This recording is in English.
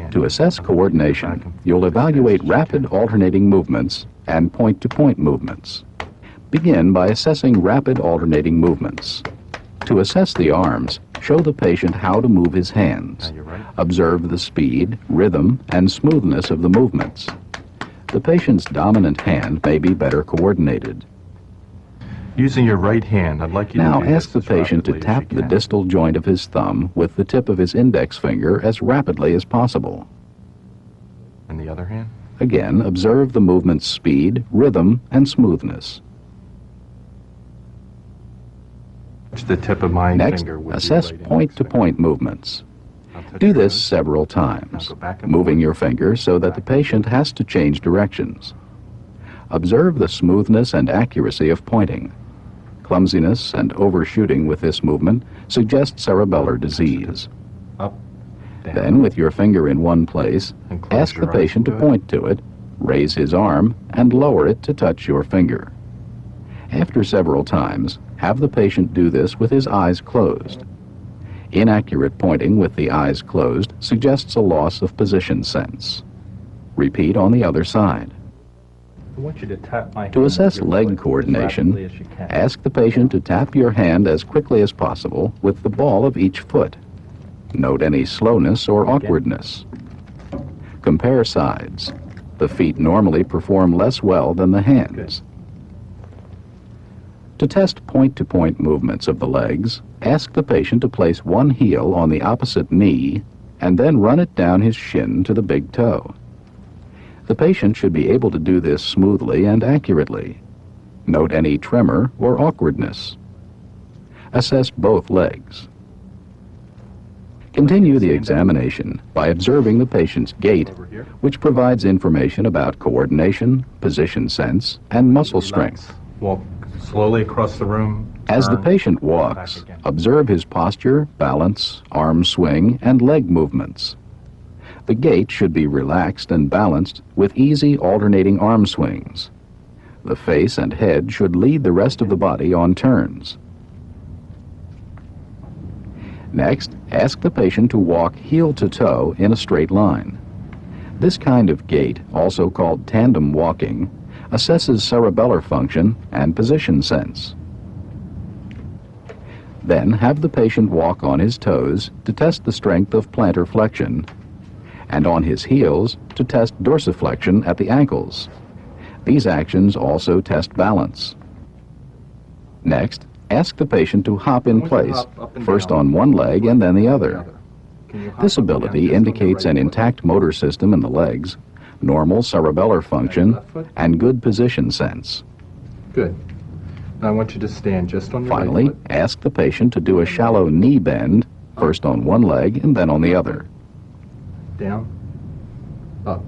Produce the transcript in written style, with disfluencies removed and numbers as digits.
hand. To assess coordination, you'll evaluate rapid alternating movements and point-to-point movements. Begin by assessing rapid alternating movements. To assess the arms, show the patient how to move his hands. Observe the speed, rhythm, and smoothness of the movements. The patient's dominant hand may be better coordinated. Using your right hand, I'd like you to Now do this ask the as patient to rapidly as tap you the can. distal joint of his thumb with the tip of his index finger as rapidly as possible. And the other hand? Again, observe the movement's speed, rhythm, and smoothness. Touch the tip of my Next, finger with assess your right point-to-point movements. I'll touch Do this yours. several times, Now go back and moving forth. your finger so that the patient has to change directions. Observe the smoothness and accuracy of pointing. Clumsiness and overshooting with this movement suggest cerebellar disease. Up, down, Then, with your finger in one place, and close ask the your eyes patient to good. point to it, raise his arm, and lower it to touch your finger. After several times, have the patient do this with his eyes closed. Inaccurate pointing with the eyes closed suggests a loss of position sense. Repeat on the other side. I want you to tap my To hand assess with your leg foot as coordination, rapidly as you can. ask the patient to tap your hand as quickly as possible with the ball of each foot. Note any slowness or awkwardness. Compare sides. The feet normally perform less well than the hands. To test point-to-point movements of the legs, ask the patient to place one heel on the opposite knee and then run it down his shin to the big toe. The patient should be able to do this smoothly and accurately. Note any tremor or awkwardness. Assess both legs. Continue the examination by observing the patient's gait, Over here. which provides information about coordination, position sense, and muscle strength. Walk slowly across the room. As the turn, patient back walks, again. observe his posture, balance, arm swing, and leg movements. The gait should be relaxed and balanced with easy alternating arm swings. The face and head should lead the rest of the body on turns. Next, ask the patient to walk heel to toe in a straight line. This kind of gait, also called tandem walking, assesses cerebellar function and position sense. Then have the patient walk on his toes to test the strength of plantar flexion, and on his heels to test dorsiflexion at the ankles. These actions also test balance. Next, ask the patient to hop in I want you to place, hop up and first down. on one leg and then the other. Can you hop This up and down ability just on the indicates right an foot? intact motor system in the legs, normal cerebellar function, Left foot? and good position sense. Good. Now I want you to stand just on your Finally, right foot. ask the patient to do a shallow knee bend, first on one leg and then on the other. Down, up.